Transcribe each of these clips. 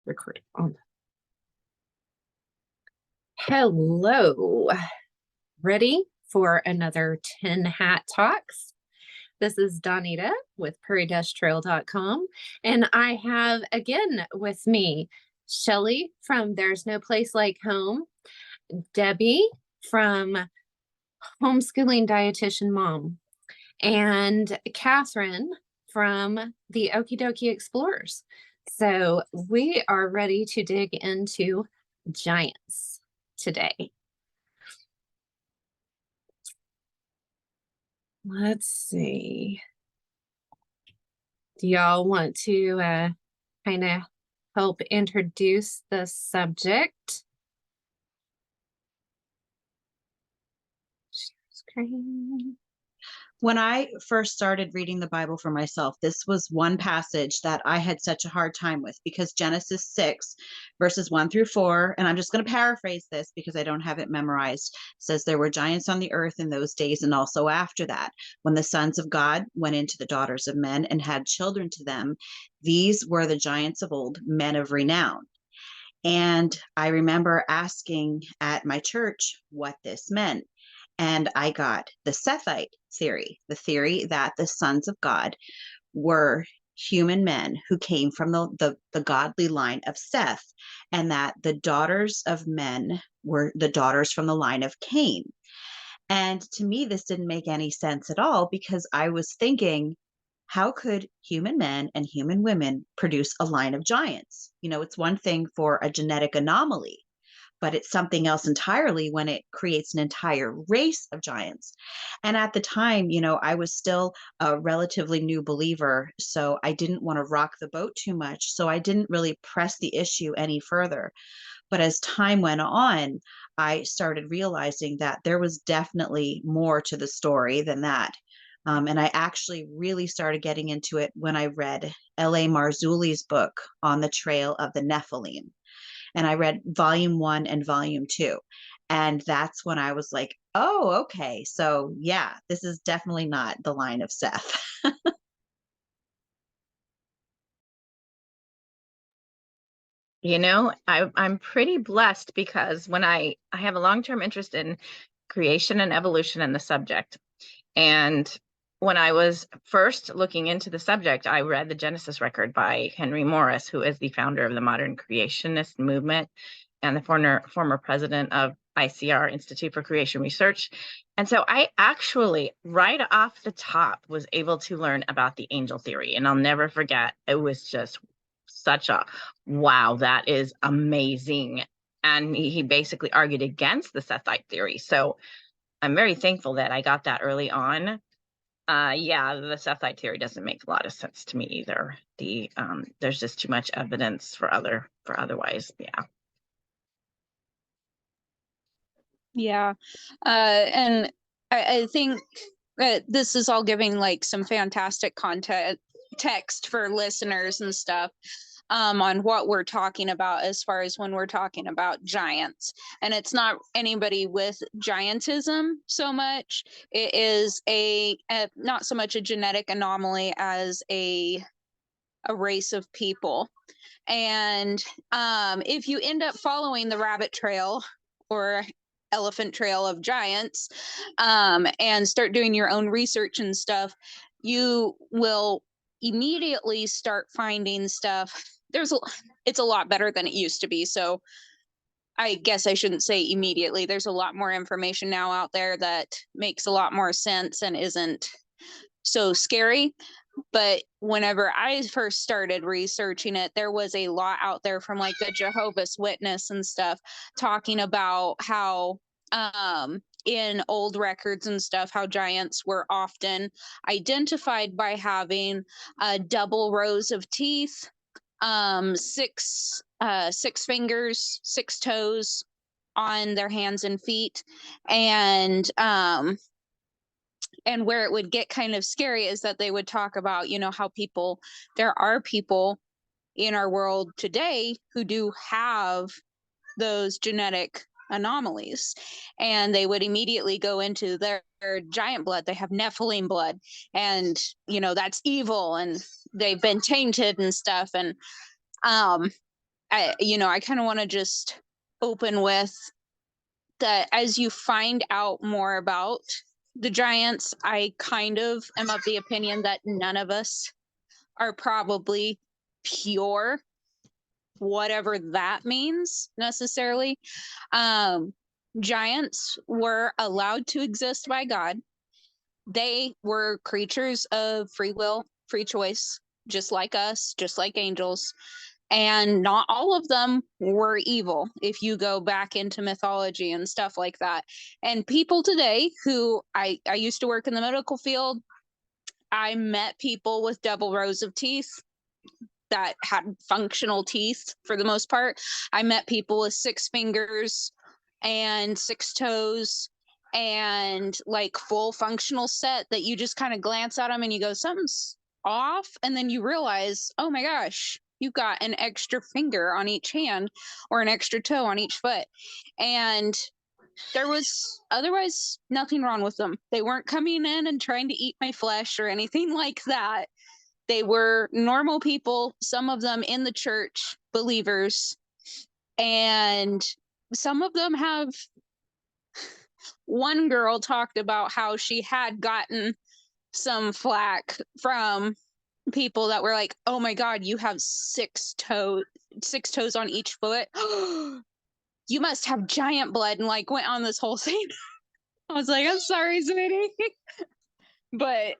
record on. Hello. Ready for another 10 Hat Talks? This is Donita with Prairie-Trail.com, and I have again with me Shelly from There's No Place Like Home, Debbie from Homeschooling Dietitian Mom, and Catherine from the Okie Dokie Explorers. So we are ready to dig into giants today. Let's see. Do y'all want to kind of help introduce the subject? Share screen. When I first started reading the Bible for myself, this was one passage that I had such a hard time with, because Genesis 6, verses 1 through 4, and I'm just going to paraphrase this because I don't have it memorized, says there were giants on the earth in those days and also after that, when the sons of God went into the daughters of men and had children to them. These were the giants of old, men of renown. And I remember asking at my church what this meant. And I got the Sethite theory, the theory that the sons of God were human men who came from the godly line of Seth, and that the daughters of men were the daughters from the line of Cain. And to me, this didn't make any sense at all, because I was thinking, how could human men and human women produce a line of giants? You know, it's one thing for a genetic anomaly, but it's something else entirely when it creates an entire race of giants. And at the time, you know, I was still a relatively new believer, so I didn't want to rock the boat too much. So I didn't really press the issue any further. But as time went on, I started realizing that there was definitely more to the story than that. And I actually really started getting into it when I read L.A. Marzulli's book On the Trail of the Nephilim. And I read volume 1 and volume 2. And that's when I was like, oh, okay. So yeah, this is definitely not the line of Seth. You know, I'm pretty blessed, because when I have a long-term interest in creation and evolution and the subject. And when I was first looking into the subject, I read the Genesis record by Henry Morris, who is the founder of the modern creationist movement and the former president of ICR, Institute for Creation Research. And so I actually, right off the top, was able to learn about the angel theory. And I'll never forget, it was just such a wow, that is amazing. And he basically argued against the Sethite theory. So I'm very thankful that I got that early on. Yeah, the Sethite theory doesn't make a lot of sense to me either. There's just too much evidence for otherwise. Yeah. Yeah. And I think that this is all giving like some fantastic text for listeners and stuff on what we're talking about as far as when we're talking about giants. And it's not anybody with giantism so much. It is not so much a genetic anomaly as a race of people. And if you end up following the rabbit trail or elephant trail of giants and start doing your own research and stuff, you will immediately start finding stuff. It's a lot better than it used to be. So I guess I shouldn't say immediately. There's a lot more information now out there that makes a lot more sense and isn't so scary. But whenever I first started researching it, there was a lot out there from like the Jehovah's Witness and stuff talking about how in old records and stuff, how giants were often identified by having double rows of teeth, six fingers, 6 toes on their hands and feet, and where it would get kind of scary is that they would talk about, you know, how there are people in our world today who do have those genetic anomalies, and they would immediately go into their giant blood. They have Nephilim blood, and you know, that's evil, and they've been tainted and stuff. And I kind of want to just open with that as you find out more about the giants, I kind of am of the opinion that none of us are probably pure, whatever that means necessarily. Giants were allowed to exist by God. They were creatures of free will, free choice, just like us, just like angels. And not all of them were evil if you go back into mythology and stuff like that. And people today who I used to work in the medical field, I met people with double rows of teeth that had functional teeth for the most part. I met people with 6 fingers and 6 toes and like full functional set that you just kind of glance at them and you go, something's off. And then you realize, oh my gosh, you've got an extra finger on each hand or an extra toe on each foot. And there was otherwise nothing wrong with them. They weren't coming in and trying to eat my flesh or anything like that. They were normal people, some of them in the church, believers, and some of them have. One girl talked about how she had gotten some flack from people that were like, oh my God, you have 6 toes on each foot. You must have giant blood, and like went on this whole thing. I was like, I'm sorry, sweetie. But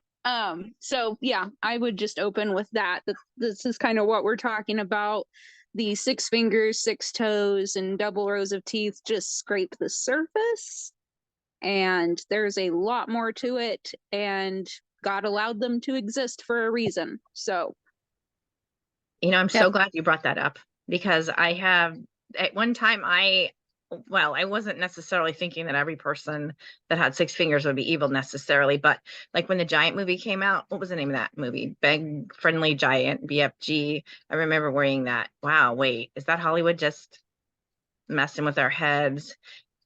so yeah, I would just open with that. This is kind of what we're talking about. The 6 fingers, 6 toes, and double rows of teeth just scrape the surface. And there's a lot more to it. And God allowed them to exist for a reason. So, I'm so glad you brought that up, because I have at one time I wasn't necessarily thinking that every person that had 6 fingers would be evil necessarily, but like when the Giant movie came out, what was the name of that movie? Big Friendly Giant, BFG. I remember worrying that, wow, wait, is that Hollywood just messing with our heads?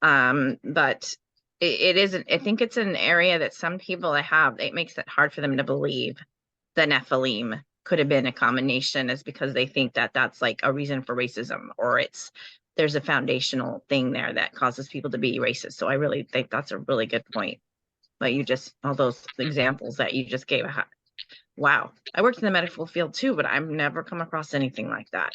But it isn't. I think it's an area that some people it makes it hard for them to believe the Nephilim could have been a combination, is because they think that that's like a reason for racism, or there's a foundational thing there that causes people to be racist. So I really think that's a really good point. But all those examples that you just gave, wow. I worked in the medical field too, but I've never come across anything like that.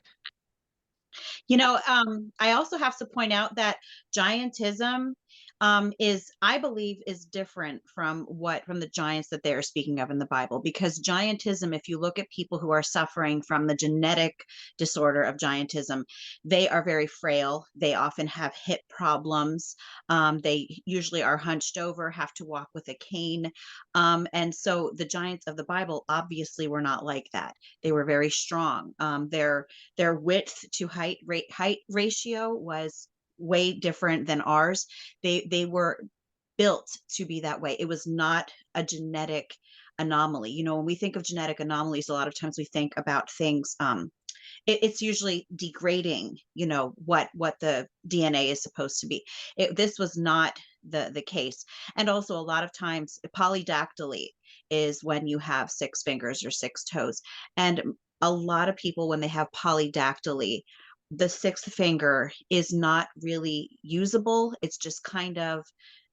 I also have to point out that giantism I believe is different from the giants that they are speaking of in the Bible, because giantism, if you look at people who are suffering from the genetic disorder of giantism, they are very frail. They often have hip problems. They usually are hunched over, have to walk with a cane. And so the giants of the Bible obviously were not like that. They were very strong. Their width to height ratio was way different than ours. They were built to be that way. It was not a genetic anomaly. When we think of genetic anomalies, a lot of times we think about things, it's usually degrading, what the DNA is supposed to be. This was not the case. And also a lot of times polydactyly is when you have 6 fingers or 6 toes. And a lot of people, when they have polydactyly, the 6th finger is not really usable. It's just kind of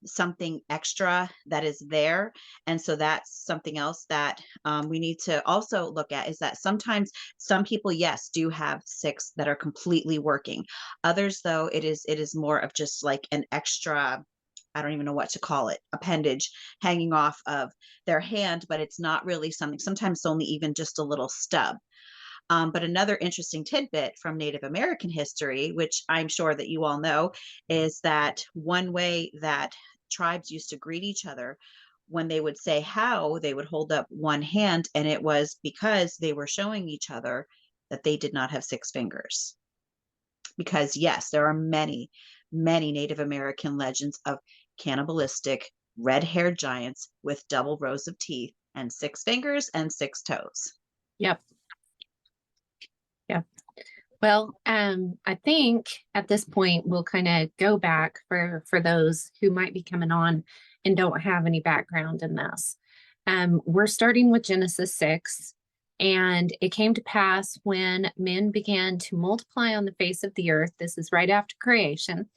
something extra that is there. And so that's something else that we need to also look at, is that sometimes some people, yes, do have 6 that are completely working. Others, though, it is more of just like an extra, I don't even know what to call it, appendage hanging off of their hand, but it's not really something. Sometimes it's only even just a little stub. But another interesting tidbit from Native American history, which I'm sure that you all know, is that one way that tribes used to greet each other, when they would say how, they would hold up one hand, and it was because they were showing each other that they did not have 6 fingers. Because yes, there are many, many Native American legends of cannibalistic red-haired giants with double rows of teeth and 6 fingers and 6 toes. Yep. Well, I think at this point we'll kind of go back for those who might be coming on and don't have any background in this. We're starting with Genesis 6. And it came to pass when men began to multiply on the face of the earth, this is right after creation,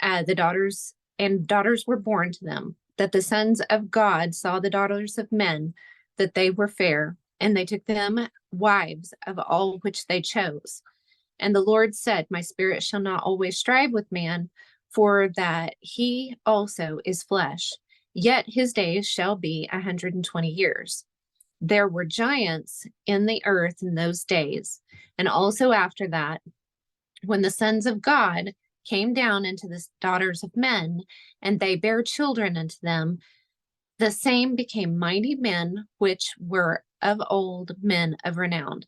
the daughters were born to them, that the sons of God saw the daughters of men, that they were fair, and they took them wives of all which they chose. And the Lord said, my spirit shall not always strive with man, for that he also is flesh, yet his days shall be 120 years. There were giants in the earth in those days, and also after that, when the sons of God came down into the daughters of men, and they bare children unto them, the same became mighty men, which were of old men of renown.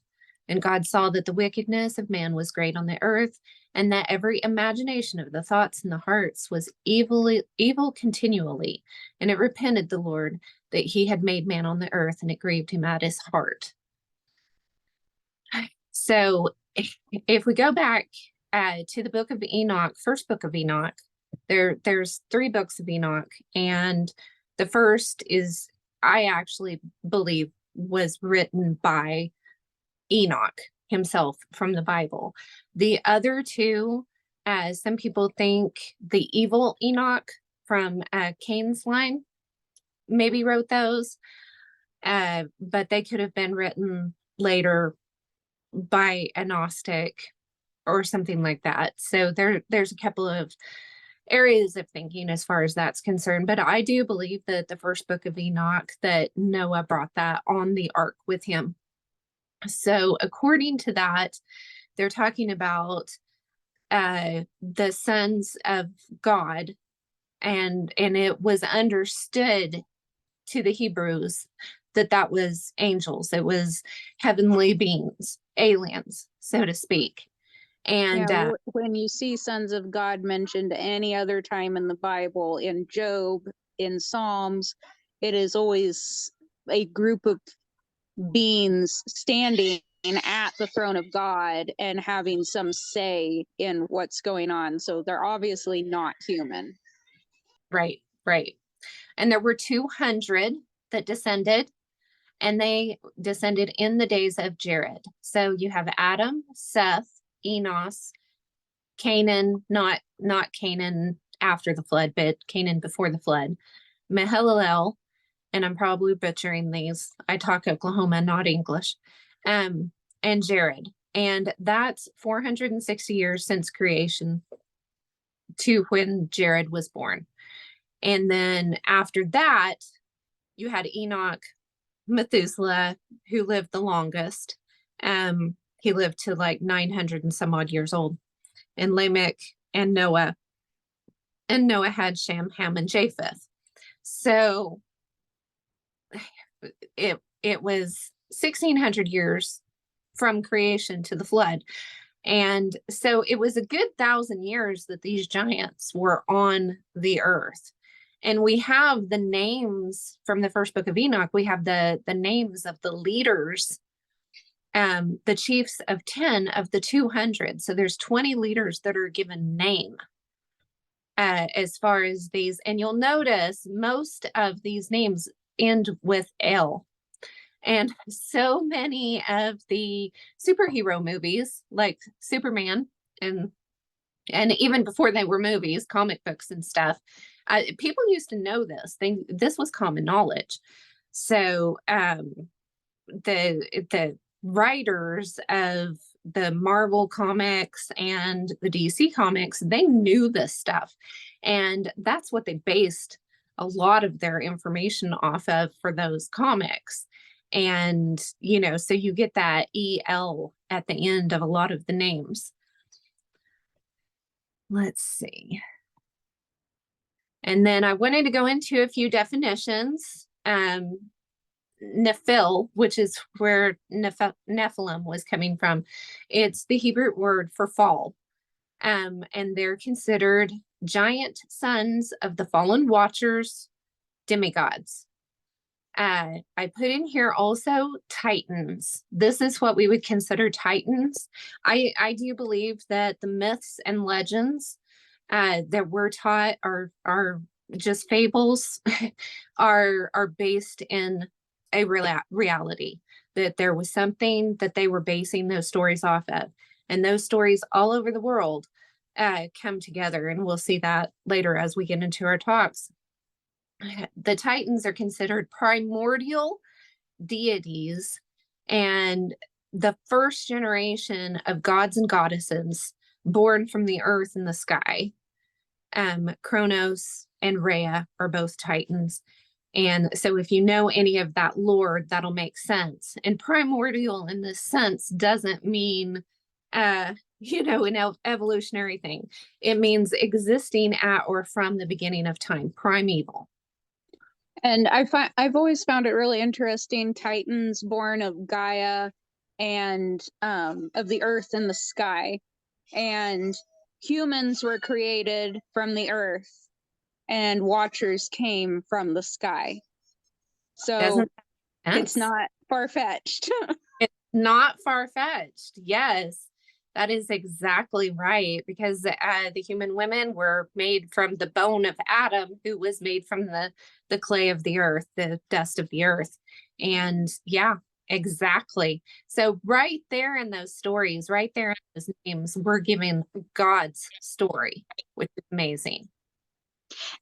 And God saw that the wickedness of man was great on the earth, and that every imagination of the thoughts in the hearts was evil continually. And it repented the Lord that he had made man on the earth, and it grieved him at his heart. So if we go back to the book of Enoch, first book of Enoch, there's 3 books of Enoch, and the first is, I actually believe, was written by Enoch himself from the Bible. The other 2, some people think the evil Enoch from Cain's line maybe wrote those, but they could have been written later by a Gnostic or something like that. So there's a couple of areas of thinking as far as that's concerned, but I do believe that the first book of Enoch, that Noah brought that on the ark with him. So according to that, they're talking about the sons of God, and it was understood to the Hebrews that was angels. It was heavenly beings, aliens, so to speak. And yeah, when you see sons of God mentioned any other time in the Bible, in Job, in Psalms, it is always a group of beings standing at the throne of God and having some say in what's going on. So they're obviously not human. right. And there were 200 that descended, and they descended in the days of Jared. So you have Adam, Seth, Enos, Canaan, not Canaan after the flood, but Canaan before the flood, Mahalalel, and I'm probably butchering these. I talk Oklahoma, not English, and Jared. And that's 460 years since creation to when Jared was born. And then after that, you had Enoch, Methuselah, who lived the longest. He lived to like 900 and some odd years old. And Lamech and Noah. And Noah had Shem, Ham, and Japheth. So it was 1600 years from creation to the flood. And so it was a good 1,000 years that these giants were on the earth. And we have the names from the first book of Enoch. We have the names of the leaders, the chiefs of 10 of the 200. So there's 20 leaders that are given name as far as these. And you'll notice most of these names end with L. And so many of the superhero movies, like Superman, and even before they were movies, comic books and stuff, people used to know this. This was common knowledge. So the writers of the Marvel comics and the DC comics, they knew this stuff, and that's what they based a lot of their information off of for those comics. And so you get that EL at the end of a lot of the names. Let's see. And then I wanted to go into a few definitions. Nephil, which is where Nephilim was coming from. It's the Hebrew word for fall. And they're considered giant sons of the fallen watchers, demigods. I put in here also Titans. This is what we would consider Titans. I do believe that the myths and legends that we're taught are just fables, are based in a reality. that there was something that they were basing those stories off of. And those stories all over the world come together. And we'll see that later as we get into our talks. The Titans are considered primordial deities and the first generation of gods and goddesses born from the earth and the sky. Kronos and Rhea are both Titans. And so if you know any of that lore, that'll make sense. And primordial in this sense doesn't mean, an evolutionary thing. It means existing at or from the beginning of time, primeval. And I've always found it really interesting. Titans born of Gaia and of the earth and the sky, and humans were created from the earth, and Watchers came from the sky. So it's not far-fetched. It's not far-fetched. Yes, that is exactly right, because the human women were made from the bone of Adam, who was made from the clay of the earth, the dust of the earth. And yeah, exactly. So right there in those stories, right there in those names, we're giving God's story, which is amazing.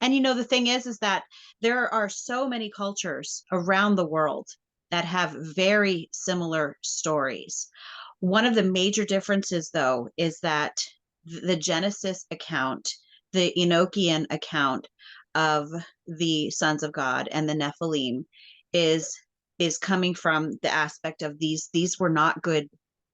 And the thing is that there are so many cultures around the world that have very similar stories. One of the major differences, though, is that the Genesis account, the Enochian account of the sons of God and the Nephilim is coming from the aspect of these were not good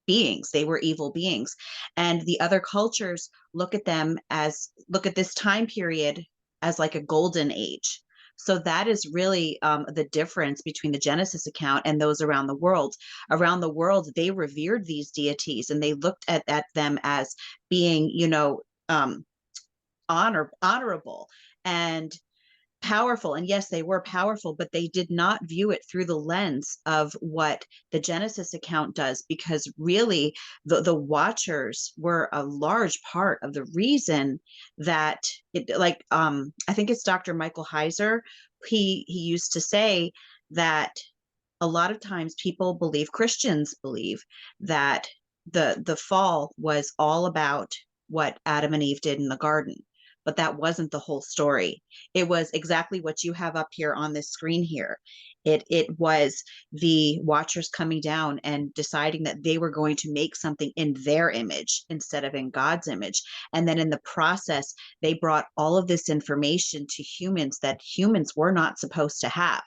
beings. They were evil beings. And the other cultures look at this time period as like a golden age. So that is really the difference between the Genesis account and those around the world. Around the world, they revered these deities and they looked at them as being, honorable and powerful. And yes, they were powerful, but they did not view it through the lens of what the Genesis account does, because really the Watchers were a large part of the reason that I think it's Dr. Michael Heiser. He used to say that a lot of times Christians believe that the fall was all about what Adam and Eve did in the garden. But that wasn't the whole story. It was exactly what you have up here on this screen here. It was the Watchers coming down and deciding that they were going to make something in their image instead of in God's image. And then in the process, they brought all of this information to humans that humans were not supposed to have.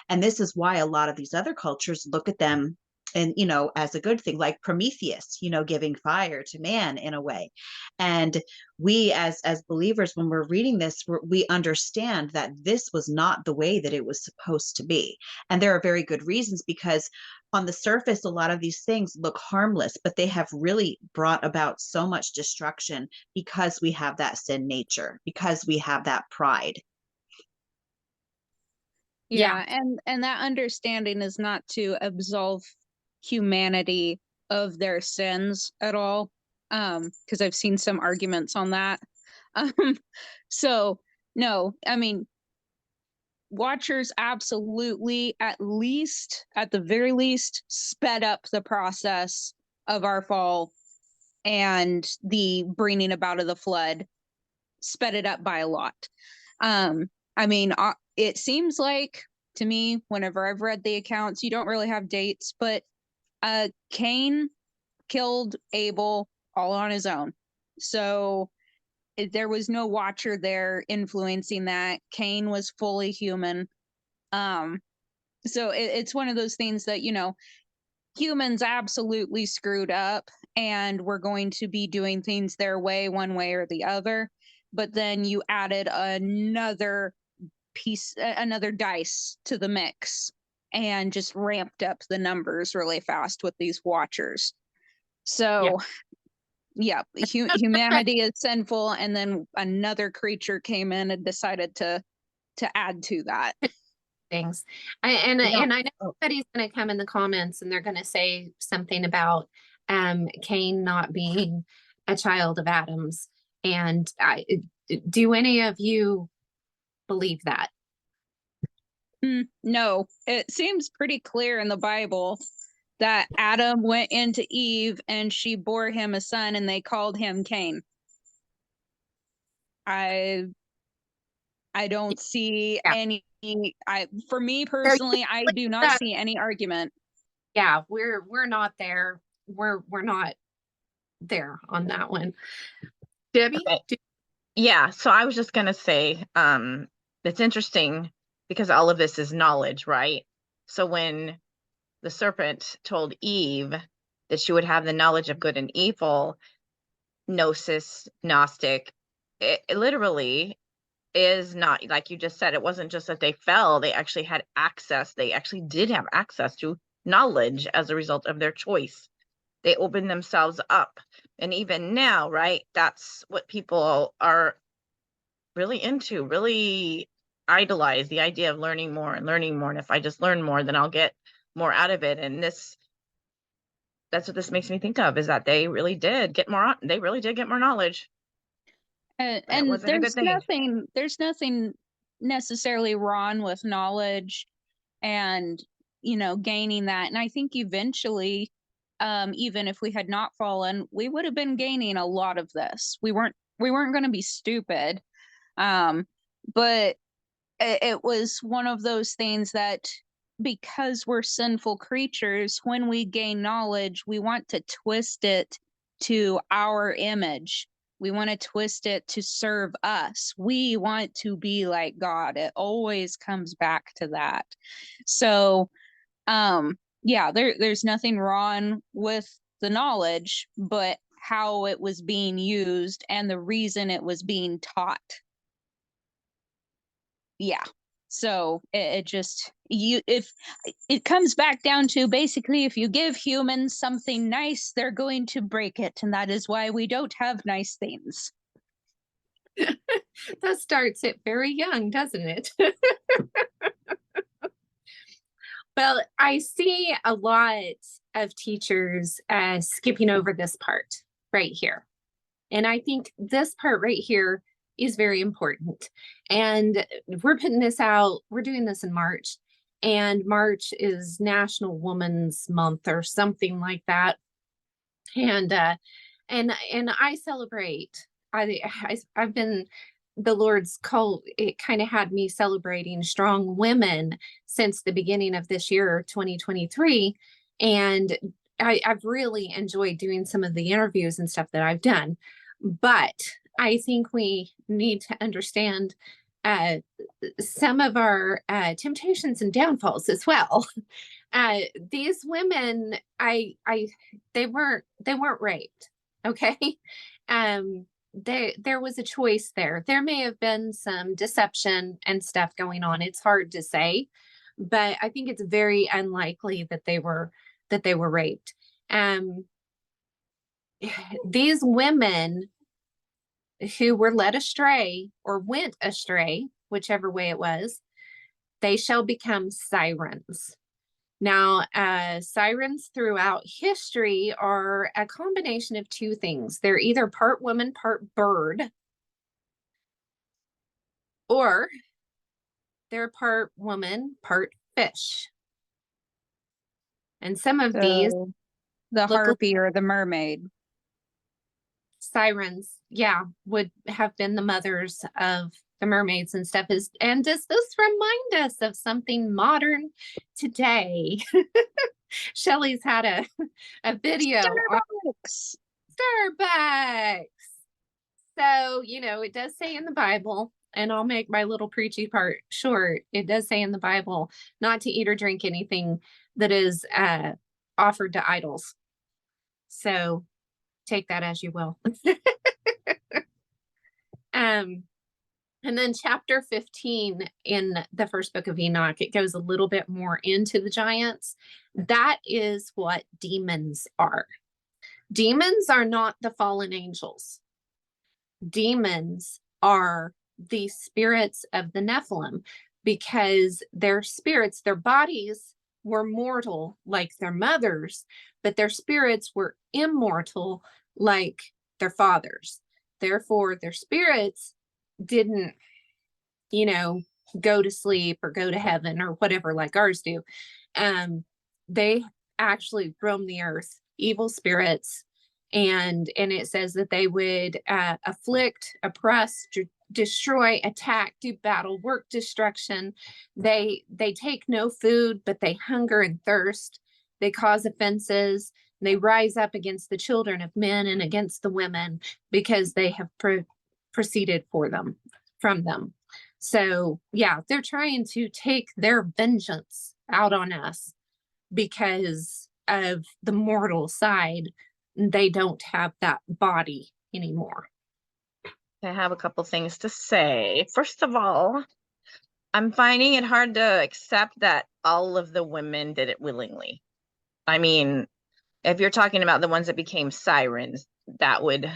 And this is why a lot of these other cultures look at them and as a good thing, like Prometheus, giving fire to man in a way. And we as believers, when we're reading this, we understand that this was not the way that it was supposed to be. And there are very good reasons, because on the surface, a lot of these things look harmless, but they have really brought about so much destruction because we have that sin nature, because we have that pride. Yeah, and that understanding is not to absolve humanity of their sins at all, because I've seen some arguments on that. So no, I mean, Watchers absolutely, at the very least, sped up the process of our fall and the bringing about of the flood, sped it up by a lot. I mean, it seems like to me, whenever I've read the accounts, you don't really have dates, but Cain killed Abel all on his own. So there was no Watcher there influencing that. Cain was fully human. So it's one of those things that, humans absolutely screwed up and we're going to be doing things their way, one way or the other. But then you added another dice to the mix and just ramped up the numbers really fast with these Watchers. So humanity is sinful, and then another creature came in and decided to add to that. Things. And I know somebody's going to come in the comments and they're going to say something about Cain not being a child of Adam's. And do any of you believe that? No, it seems pretty clear in the Bible that Adam went into Eve and she bore him a son and they called him Cain. I don't see Yeah. any for me personally, I do not see any argument. Yeah, we're not there. We're not there on that one. Debbie? Okay. Yeah, so I was just gonna say, it's interesting because all of this is knowledge, right? So when the serpent told Eve that she would have the knowledge of good and evil, gnosis, Gnostic, it literally is not, like you just said, it wasn't just that they fell, they actually had access. They actually did have access to knowledge as a result of their choice. They opened themselves up. And even now, right, that's what people are really into, really idolize the idea of learning more and learning more. And if I just learn more, then I'll get more out of it. And that's what this makes me think of, is that they really did get more knowledge. And It wasn't a good thing. There's nothing necessarily wrong with knowledge and, gaining that. And I think eventually, even if we had not fallen, we would have been gaining a lot of this. We weren't going to be stupid. But it was one of those things that, because we're sinful creatures, when we gain knowledge, we want to twist it to our image. We want to twist it to serve us. We want to be like God. It always comes back to that. So, yeah, there's nothing wrong with the knowledge, but how it was being used and the reason it was being taught. Yeah. So if it comes back down to, basically, if you give humans something nice, they're going to break it. And that is why we don't have nice things. That starts it very young, doesn't it? Well, I see a lot of teachers skipping over this part right here. And I think this part right here is very important. And we're putting this out, we're doing this in March, and March is National Women's Month or something like that. And I celebrate. I've been, the Lord's call, it kind of had me celebrating strong women since the beginning of this year, 2023. And I've really enjoyed doing some of the interviews and stuff that I've done. But I think we need to understand some of our temptations and downfalls as well. These women, they weren't raped, okay? There was a choice there. There may have been some deception and stuff going on. It's hard to say, but I think it's very unlikely that they were raped. These women who were led astray or went astray, whichever way it was, they shall become sirens. Now, sirens throughout history are a combination of two things. They're either part woman, part bird, or they're part woman, part fish. And some of these, the harpy or the mermaid. Sirens, yeah, would have been the mothers of the mermaids and stuff. And does this remind us of something modern today? Shelley's had a video Starbucks. on Starbucks. So, it does say in the Bible, and I'll make my little preachy part short. It does say in the Bible not to eat or drink anything that is offered to idols. So take that as you will. And then chapter 15 in the first book of Enoch, it goes a little bit more into the giants. That is what demons are. Demons are not the fallen angels. Demons are the spirits of the Nephilim, because their spirits, their bodies were mortal like their mothers, but their spirits were immortal like their fathers. Therefore, their spirits didn't, go to sleep or go to heaven or whatever like ours do. They actually roam the earth, evil spirits, and it says that they would afflict, oppress, destroy, attack, do battle, work destruction. They take no food, but they hunger and thirst. They cause offenses. They rise up against the children of men and against the women because they have proceeded from them. So yeah, they're trying to take their vengeance out on us because of the mortal side. They don't have that body anymore. I have a couple things to say. First of all, I'm finding it hard to accept that all of the women did it willingly. I mean, if you're talking about the ones that became sirens, that would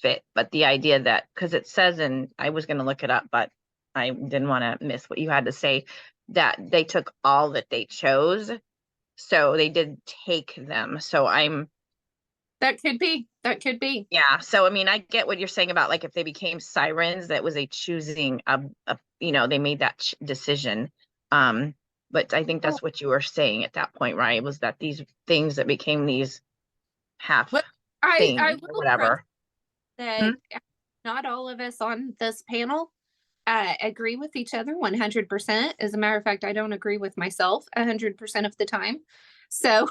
fit. But the idea that, because it says, and I was going to look it up, but I didn't want to miss what you had to say, that they took all that they chose. So they did take them. So that could be. Yeah. So, I mean, I get what you're saying about like if they became sirens, that was a choosing they made that decision. But I think that's what you were saying at that point, right? Was that these things that became these half things I or will whatever. That not all of us on this panel agree with each other 100%. As a matter of fact, I don't agree with myself 100% of the time. So,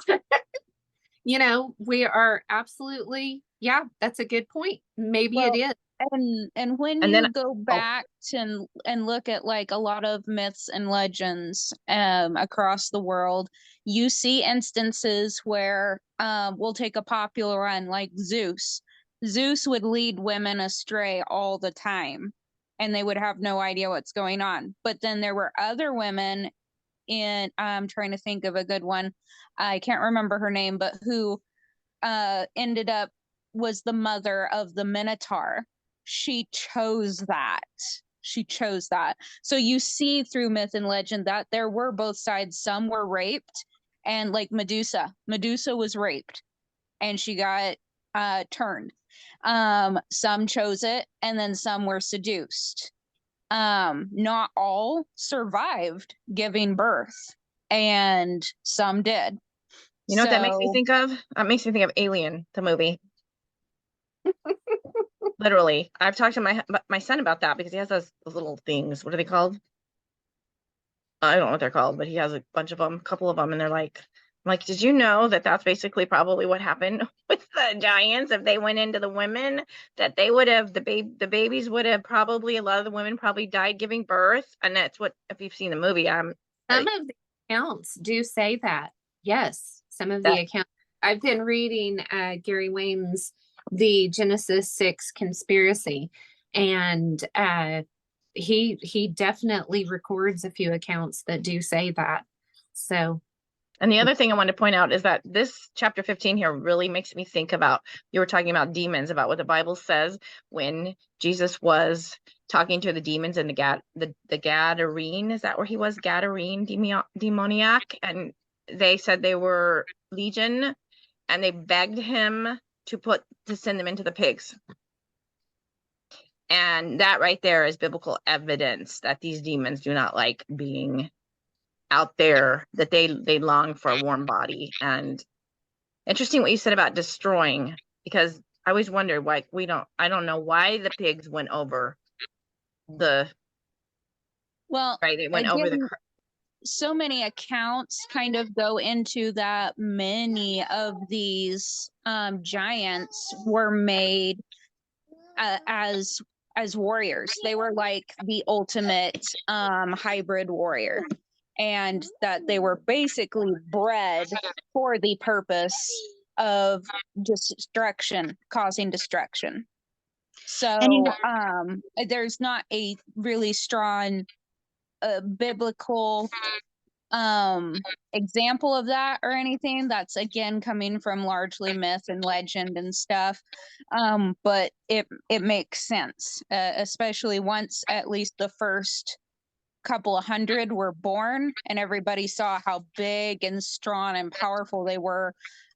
we are absolutely, yeah, that's a good point. Maybe it is. And when And you then- go back and look at like a lot of myths and legends across the world, you see instances where we'll take a popular one like Zeus. Zeus would lead women astray all the time, and they would have no idea what's going on. But then there were other women I'm trying to think of a good one. I can't remember her name, but who ended up was the mother of the Minotaur. She chose that. So you see through myth and legend that there were both sides. Some were raped, and like Medusa was raped and she got turned. Some chose it, and then some were seduced. Not all survived giving birth, and some did. You know what that makes me think of? That makes me think of Alien, the movie. Literally. I've talked to my son about that because he has those little things. What are they called? I don't know what they're called, but he has a bunch of them, a couple of them, and they're like, I'm like, did you know that that's basically probably what happened with the giants? If they went into the women, that they would have, the babies would have probably, a lot of the women probably died giving birth. And that's what, if you've seen the movie, Some of the accounts do say that. Yes, some of the accounts. I've been reading Gary Wayne's The Genesis 6 Conspiracy, and he definitely records a few accounts that do say that. So, and the other thing I wanted to point out is that this chapter 15 here really makes me think about, you were talking about demons, about what the Bible says when Jesus was talking to the demons in the Gadarene. Is that where he was? Gadarene demoniac. And they said they were legion, and they begged him to send them into the pigs. And that right there is biblical evidence that these demons do not like being out there, that they long for a warm body. And interesting what you said about destroying, because I always wondered, like, I don't know why the pigs went over the they went over the so many accounts kind of go into that many of these giants were made as warriors. They were like the ultimate hybrid warrior, and that they were basically bred for the purpose of destruction, causing destruction. So there's not a really strong biblical example of that or anything. That's again coming from largely myth and legend and stuff, but it makes sense, especially once at least the first couple of hundred were born and everybody saw how big and strong and powerful they were.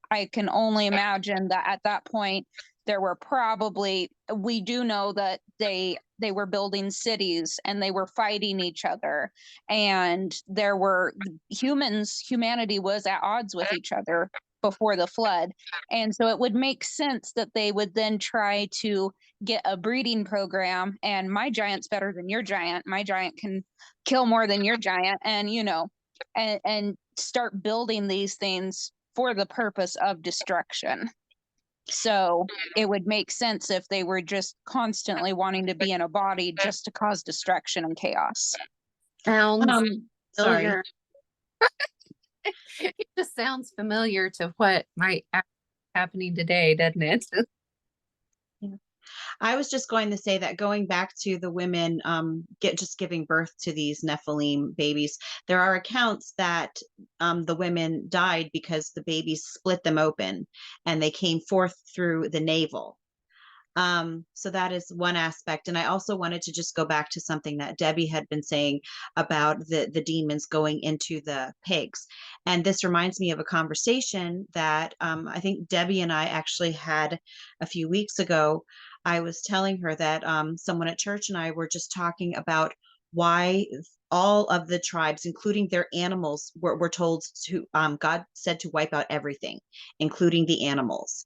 I can only imagine that at that point there were probably, we do know that they were building cities and they were fighting each other, and there were humanity was at odds with each other before the flood. And so it would make sense that they would then try to get a breeding program, and my giant's better than your giant, my giant can kill more than your giant, and and start building these things for the purpose of destruction. So it would make sense if they were just constantly wanting to be in a body just to cause destruction and chaos. Sounds Sorry. familiar. It just sounds familiar to what might be happening today, doesn't it? I was just going to say that going back to the women just giving birth to these Nephilim babies, there are accounts that the women died because the babies split them open and they came forth through the navel. So that is one aspect. And I also wanted to just go back to something that Debbie had been saying about the demons going into the pigs. And this reminds me of a conversation that I think Debbie and I actually had a few weeks ago. I was telling her that someone at church and I were just talking about why all of the tribes, including their animals, were told to, God said to wipe out everything, including the animals.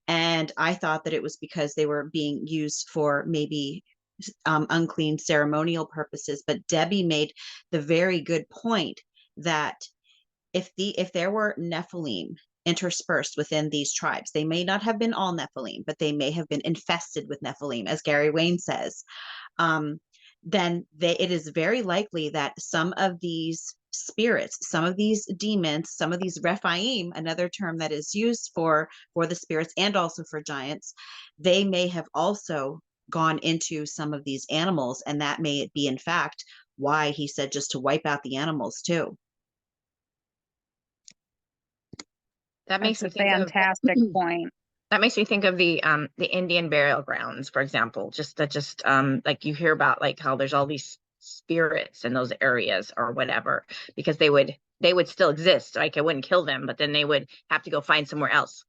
And I thought that it was because they were being used for maybe unclean ceremonial purposes. But Debbie made the very good point that if there were Nephilim interspersed within these tribes, they may not have been all Nephilim, but they may have been infested with Nephilim, as Gary Wayne says. Then it is very likely that some of these spirits, some of these demons, some of these Rephaim, another term that is used for the spirits and also for giants, they may have also gone into some of these animals, and that may be in fact why he said just to wipe out the animals too. That makes That's me a think of fantastic point. that makes me think of the Indian burial grounds, for example. Just like you hear about, like how there's all these spirits in those areas or whatever, because they would still exist. Like, it wouldn't kill them, but then they would have to go find somewhere else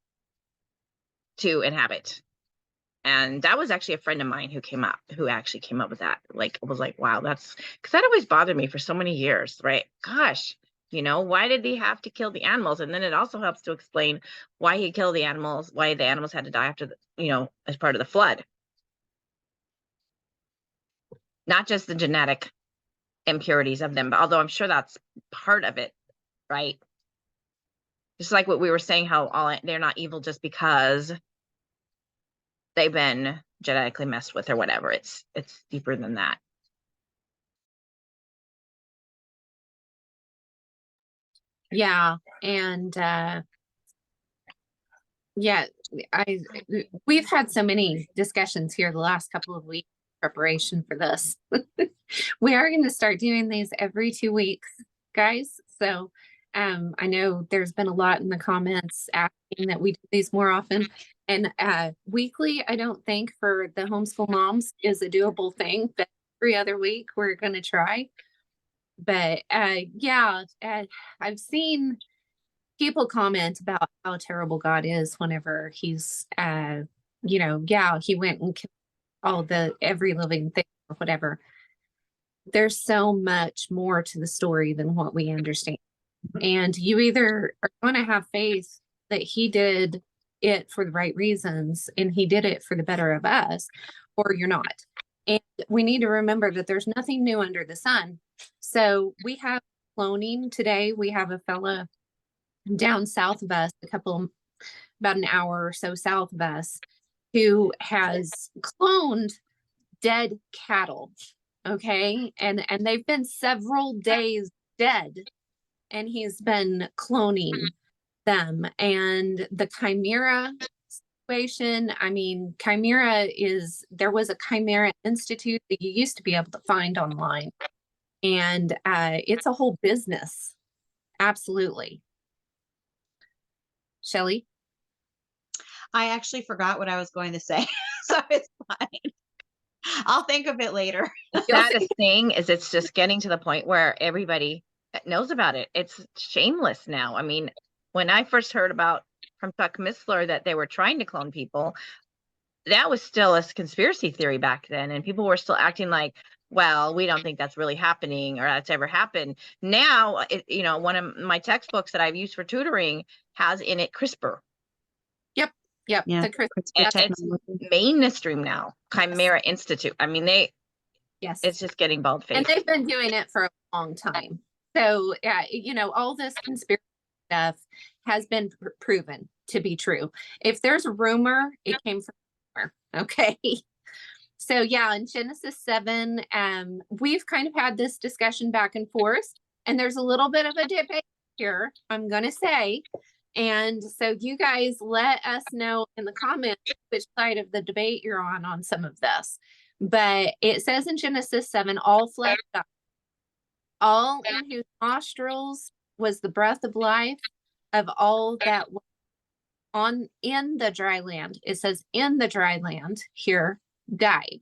to inhabit. And that was actually a friend of mine who actually came up with that. Like, it was like, wow, that's because that always bothered me for so many years, right? Gosh, why did he have to kill the animals? And then it also helps to explain why he killed the animals, why the animals had to die after as part of the flood. Not just the genetic impurities of them, but although I'm sure that's part of it, right? Just like what we were saying, how they're not evil just because they've been genetically messed with or whatever. It's deeper than that. Yeah. And yeah, we've had so many discussions here the last couple of weeks in preparation for this. We are going to start doing these every 2 weeks, guys. So I know there's been a lot in the comments asking that we do these more often. And weekly, I don't think for the homeschool moms is a doable thing, but every other week we're going to try. But yeah, I've seen people comment about how terrible God is whenever he's, yeah, he went and killed every living thing or whatever. There's so much more to the story than what we understand. And you either are going to have faith that he did it for the right reasons and he did it for the better of us, or you're not. And we need to remember that there's nothing new under the sun. So we have cloning today. We have a fella down south of us, about an hour or so south of us, who has cloned dead cattle. Okay. And they've been several days dead, and he's been cloning them. And the chimera situation, I mean, there was a chimera institute that you used to be able to find online, and it's a whole business. Absolutely. Shelley? I actually forgot what I was going to say, so it's fine. I'll think of it later. The saddest thing is it's just getting to the point where everybody knows about it. It's shameless now. I mean, when I first heard from Chuck Missler that they were trying to clone people, that was still a conspiracy theory back then, and people were still acting like, well, we don't think that's really happening or that's ever happened. Now, one of my textbooks that I've used for tutoring has in it CRISPR. Yep. Yeah. The CRISPR It's technology. mainstream now. Chimera Institute. I mean, Yes. it's just getting bald And faced. they've been doing it for a long time. So, all this conspiracy stuff has been proven to be true. If there's a rumor, it came from rumor. Okay. So yeah, in Genesis 7, we've kind of had this discussion back and forth, and there's a little bit of a debate here, I'm going to say. And so you guys let us know in the comments which side of the debate you're on some of this. But it says in Genesis 7, all flesh died. All in whose nostrils was the breath of life of all that was in the dry land. It says in the dry land here died,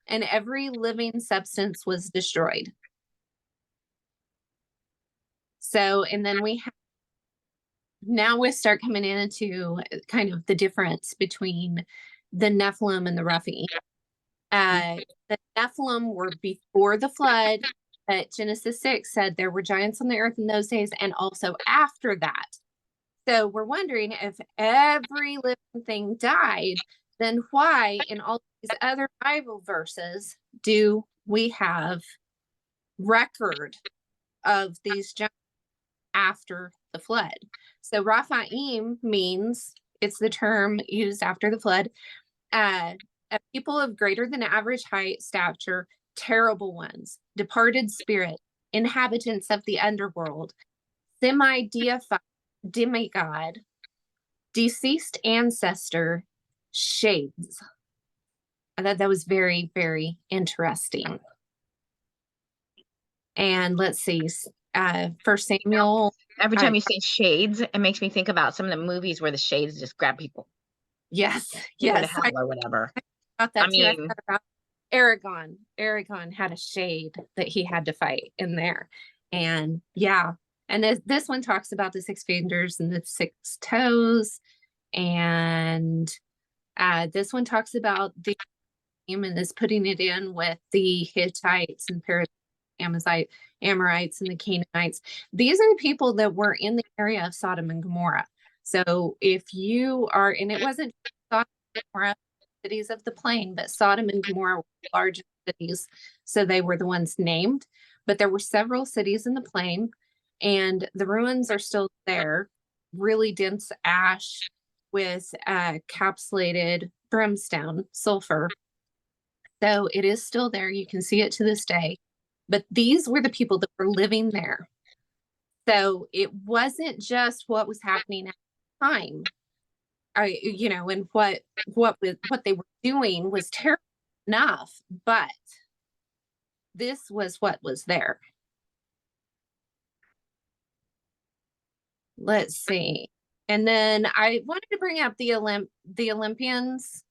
and every living substance was destroyed. So, and then now we start coming into kind of the difference between the Nephilim and the Rephaites. The Nephilim were before the flood, but Genesis 6 said there were giants on the earth in those days and also after that. So we're wondering, if every living thing died, then why in all these other Bible verses do we have record of these giants after the flood? So Rephaim means, it's the term used after the flood, a people of greater than average height, stature, terrible ones, departed spirit, inhabitants of the underworld, semi-deified, demigod, deceased ancestor, shades. I thought that was very, very interesting. And let's see, First Samuel. Every time you say shades, it makes me think about some of the movies where the shades just grab people. Yes, Even yes. hell or whatever. I thought that too. I mean, thought about Aragon. Aragon had a shade that he had to fight in there. And yeah, and this one talks about the six fingers and the six toes. And this one talks about the human is putting it in with the Hittites and Amorites and the Canaanites. These are the people that were in the area of Sodom and Gomorrah. So if you are, and it wasn't Sodom and Gomorrah, cities of the plain, but Sodom and Gomorrah were large cities, so they were the ones named. But there were several cities in the plain, and the ruins are still there. Really dense ash with capsulated brimstone, sulfur. So it is still there. You can see it to this day. But these were the people that were living there. So it wasn't just what was happening at the time. And what they were doing was terrible enough, but this was what was there. Let's see. And then I wanted to bring up the Olympians.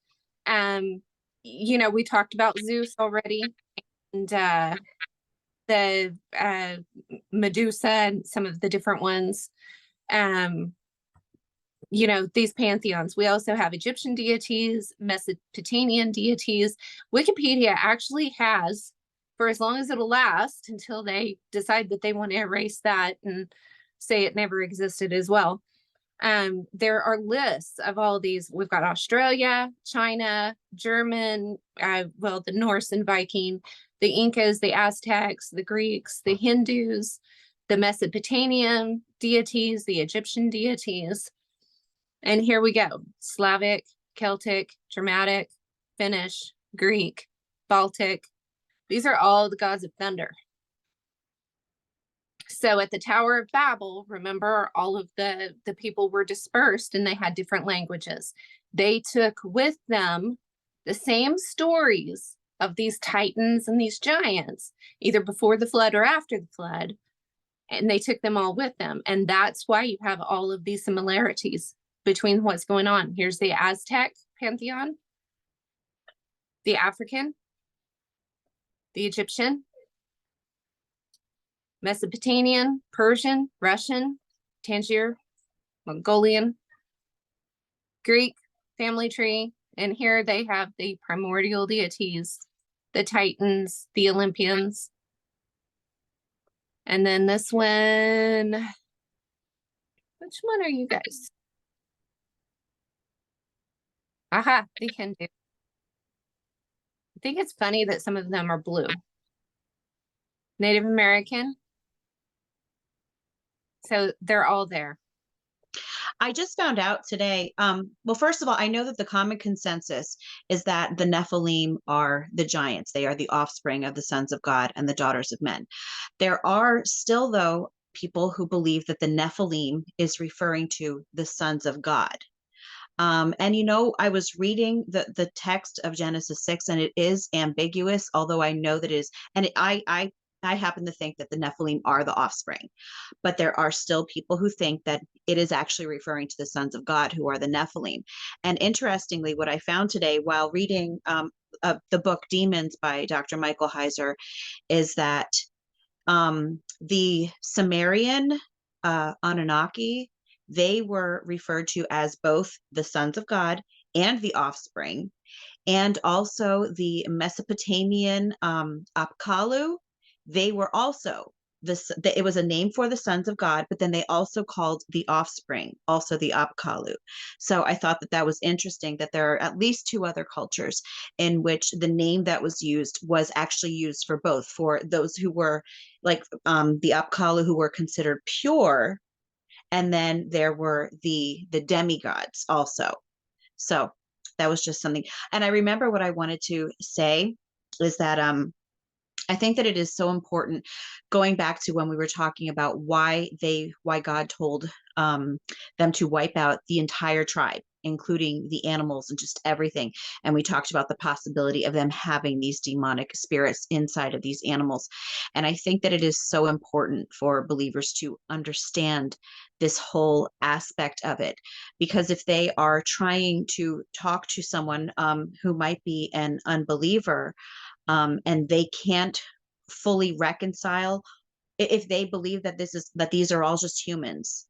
We talked about Zeus already, and the Medusa and some of the different ones. These pantheons. We also have Egyptian deities, Mesopotamian deities. Wikipedia actually has, for as long as it'll last, until they decide that they want to erase that and say it never existed as well. There are lists of all these. We've got Australia, China, German, the Norse and Viking, the Incas, the Aztecs, the Greeks, the Hindus, the Mesopotamian deities, the Egyptian deities. And here we go: Slavic, Celtic, Germanic, Finnish, Greek, Baltic. These are all the gods of thunder. So at the Tower of Babel, remember, all of the people were dispersed and they had different languages. They took with them the same stories of these titans and these giants, either before the flood or after the flood, and they took them all with them. And that's why you have all of these similarities between what's going on. Here's the Aztec pantheon, the African, the Egyptian, Mesopotamian, Persian, Russian, Tangier, Mongolian, Greek, family tree, And here they have the primordial deities, the Titans, the Olympians. And then this one, which one are you guys? Aha, the Hindu. I think it's funny that some of them are blue. Native American. So they're all there. I just found out today. Well, first of all, I know that the common consensus is that the Nephilim are the giants. They are the offspring of the sons of God and the daughters of men. There are still, though, people who believe that the Nephilim is referring to the sons of God. And you know, I was reading the text of Genesis 6, and it is ambiguous, although I know that it is, and I happen to think that the Nephilim are the offspring, but there are still people who think that it is actually referring to the sons of God who are the Nephilim. And interestingly, what I found today while reading the book Demons by Dr. Michael Heiser is that the Sumerian Anunnaki, they were referred to as both the sons of God and the offspring, and also the Mesopotamian Apkallu, they were also this. It was a name for the sons of God, but then they also called the offspring also the Apkallu. So I thought that that was interesting that there are at least two other cultures in which the name that was used was actually used for both, for those who were like the Apkallu who were considered pure, and then there were the demigods also. So that was just something. And I remember what I wanted to say is that I think that it is so important, going back to when we were talking about why God told them to wipe out the entire tribe, including the animals and just everything. And we talked about the possibility of them having these demonic spirits inside of these animals. And I think that it is so important for believers to understand this whole aspect of it, because if they are trying to talk to someone who might be an unbeliever, and they can't fully reconcile, if they believe that these are all just humans,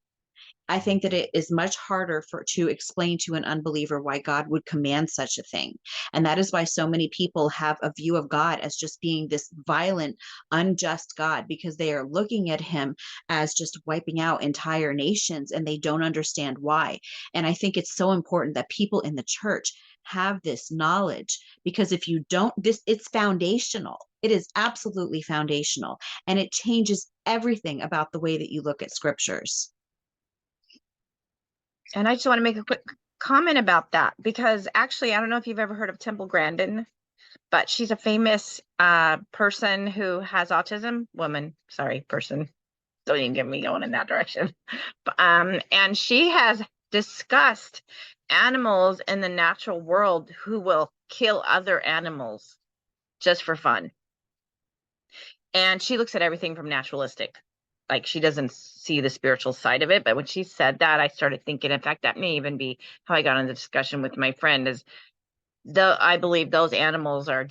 I think that it is much harder to explain to an unbeliever why God would command such a thing. And that is why so many people have a view of God as just being this violent, unjust God, because they are looking at him as just wiping out entire nations, and they don't understand why. And I think it's so important that people in the church have this knowledge, because if you don't, it's foundational. It is absolutely foundational, and it changes everything about the way that you look at scriptures. And I just want to make a quick comment about that, because actually, I don't know if you've ever heard of Temple Grandin, but she's a famous person who has autism. Person. Don't even get me going in that direction. And she has discussed animals in the natural world who will kill other animals just for fun. And she looks at everything from naturalistic. Like, she doesn't see the spiritual side of it. But when she said that, I started thinking, in fact, that may even be how I got into discussion with my friend, is I believe those animals are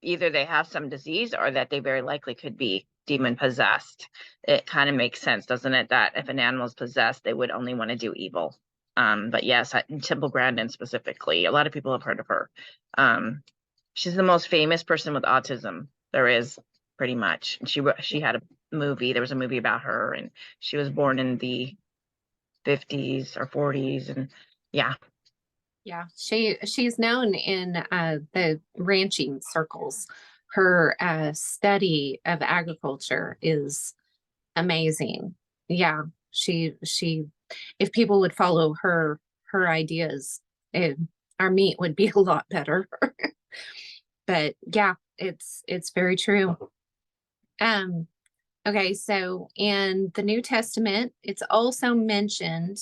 either they have some disease, or that they very likely could be demon possessed. It kind of makes sense, doesn't it, that if an animal is possessed, they would only want to do evil. But yes, Temple Grandin specifically, a lot of people have heard of her. She's the most famous person with autism there is, pretty much. And she had a movie. There was a movie about her, and she was born in the 50s or 40s, and yeah. Yeah, she's known in the ranching circles. Her study of agriculture is amazing. Yeah, she if people would follow her ideas, our meat would be a lot better. But yeah, it's very true. Okay, so in the New Testament, it's also mentioned,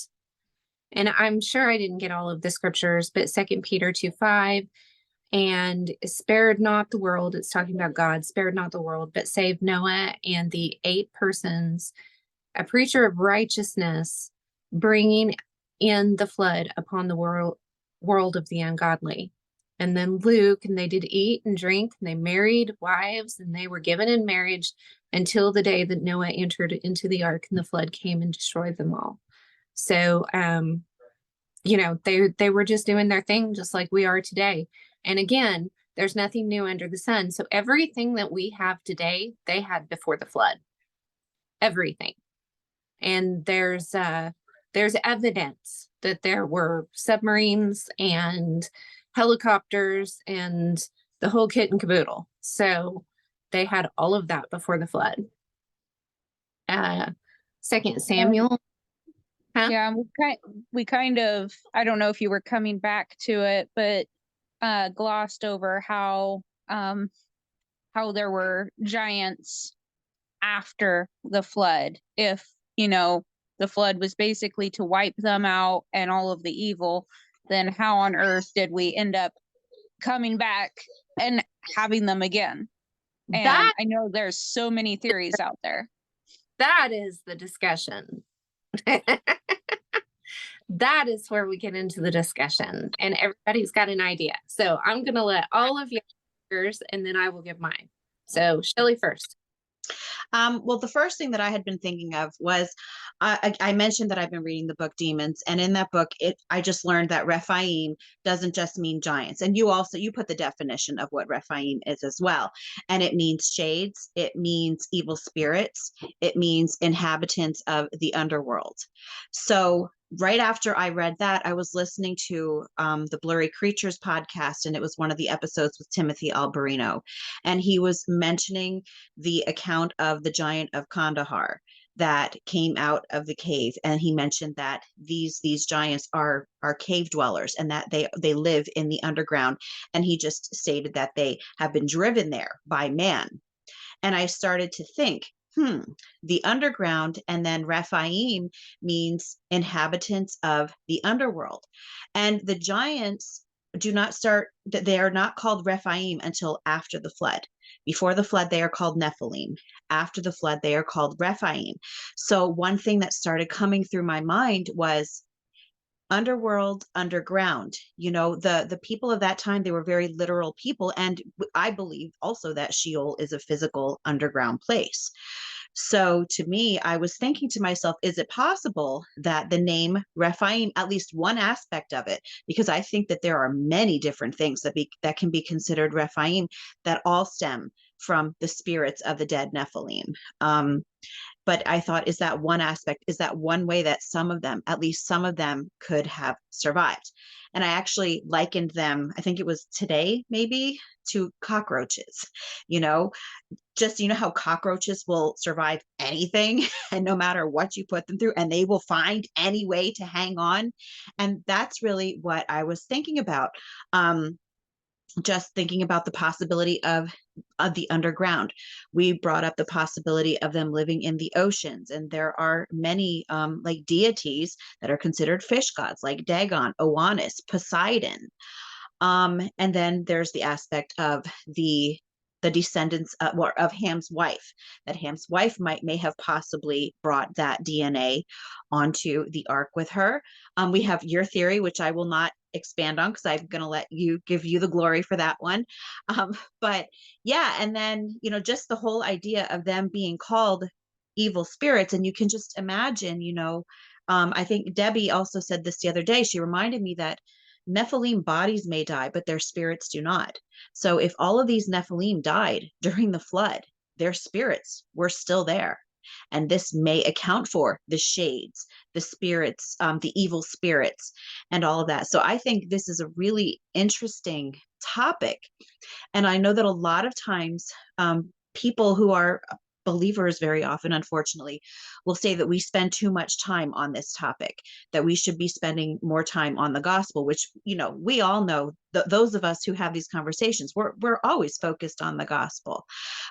and I'm sure I didn't get all of the scriptures, but 2 Peter 2:5, and spared not the world. It's talking about God, spared not the world, but saved Noah and the 8 persons, a preacher of righteousness, bringing in the flood upon the world of the ungodly. And then Luke, and they did eat and drink, and they married wives, and they were given in marriage until the day that Noah entered into the ark, and the flood came and destroyed them all. So you know, they were just doing their thing just like we are today. And again, there's nothing new under the sun. So everything that we have today, they had before the flood. Everything. And there's evidence that there were submarines and helicopters and the whole kit and caboodle. So they had all of that before the flood. Second Samuel. Huh? Yeah, we kind of, I don't know if you were coming back to it, but glossed over how there were giants after the flood. If, you know, the flood was basically to wipe them out and all of the evil, then how on earth did we end up coming back and having them again? And That I know there's so many theories out there. that is the discussion. That is where we get into the discussion, and everybody's got an idea. So I'm going to let all of you yours, and then I will give mine. So Shelley first. Well, the first thing that I had been thinking of was I mentioned that I've been reading the book Demons, and in that book, I just learned that Rephaim doesn't just mean giants, and you put the definition of what Rephaim is as well, and it means shades, it means evil spirits, it means inhabitants of the underworld. So right after I read that, I was listening to the Blurry Creatures podcast, and it was one of the episodes with Timothy Alberino, and he was mentioning the account of the giant of Kandahar that came out of the cave, and he mentioned that these giants are cave dwellers, and that they live in the underground, and he just stated that they have been driven there by man. And I started to think, the underground, and then Rephaim means inhabitants of the underworld. And the giants they are not called Rephaim until after the flood. Before the flood, they are called Nephilim. After the flood, they are called Rephaim. So one thing that started coming through my mind was underworld, underground. You know, the people of that time, they were very literal people, and I believe also that Sheol is a physical underground place. So to me, I was thinking to myself, is it possible that the name Rephaim, at least one aspect of it, because I think that there are many different things that can be considered Rephaim, that all stem from the spirits of the dead Nephilim. But I thought, is that one aspect? Is that one way that some of them, at least some of them, could have survived? And I actually likened them, I think it was today, maybe, to cockroaches. You know, just, you know how cockroaches will survive anything and no matter what you put them through, and they will find any way to hang on. And that's really what I was thinking about. Just thinking about the possibility of the underground. We brought up the possibility of them living in the oceans, and there are many like deities that are considered fish gods, like Dagon, Oannes, Poseidon. And then there's the aspect of the descendants of Ham's wife, that Ham's wife may have possibly brought that DNA onto the ark with her. We have your theory, which I will not expand on because I'm going to let you give you the glory for that one. But yeah, and then, you know, just the whole idea of them being called evil spirits. And you can just imagine, you know, I think Debbie also said this the other day. She reminded me that Nephilim bodies may die, but their spirits do not. So if all of these Nephilim died during the flood, their spirits were still there. And this may account for the shades, the spirits, the evil spirits, and all of that. So I think this is a really interesting topic. And I know that a lot of times people who are believers very often, unfortunately, will say that we spend too much time on this topic, that we should be spending more time on the gospel, which, you know, we all know, those of us who have these conversations, we're always focused on the gospel.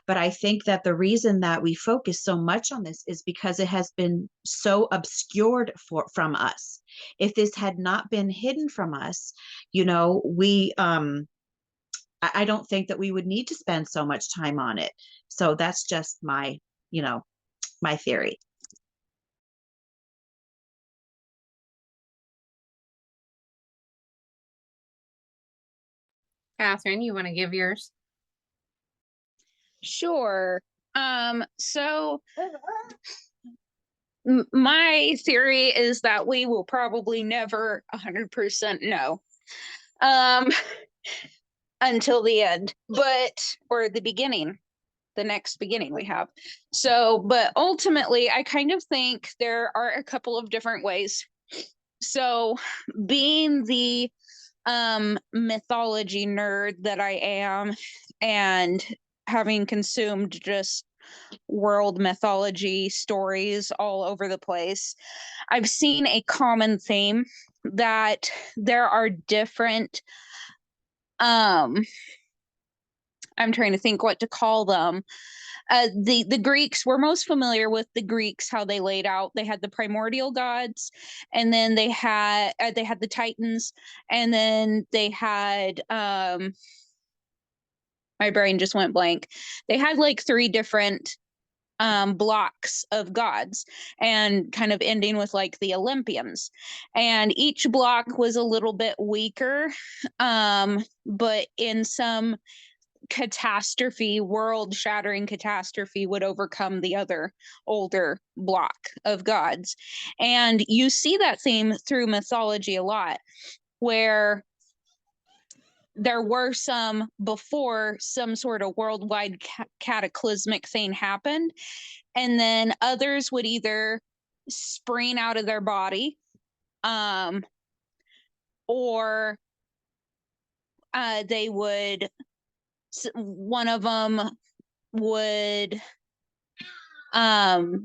But I think that the reason that we focus so much on this is because it has been so obscured from us. If this had not been hidden from us, you know, I don't think that we would need to spend so much time on it. So that's just my, you know, my theory. Catherine, you want to give yours? Sure. So My theory is that we will probably never 100% know um until the end, or the beginning, the next beginning we have. So, but ultimately, I kind of think there are a couple of different ways. So, being the mythology nerd that I am, and having consumed just world mythology stories all over the place, I've seen a common theme that there are different I'm trying to think what to call them. The Greeks, were most familiar with the Greeks, how they laid out. They had the primordial gods, and then they had the Titans, and then they had my brain just went blank. They had like three different blocks of gods, and kind of ending with like the Olympians. And each block was a little bit weaker, but in some world-shattering catastrophe, would overcome the other older block of gods. And you see that theme through mythology a lot, where there were some before some sort of worldwide cataclysmic thing happened, and then others would either spring out of their body, or they would one of them would have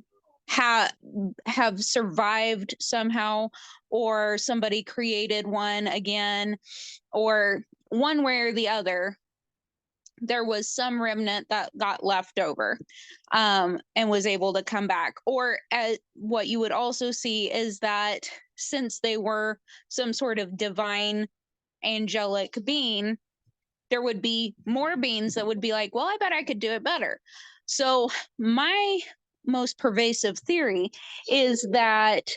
survived somehow, or somebody created one again, or one way or the other. There was some remnant that got left over, and was able to come back. Or what you would also see is that since they were some sort of divine angelic being, there would be more beings that would be like, well, I bet I could do it better. So my most pervasive theory is that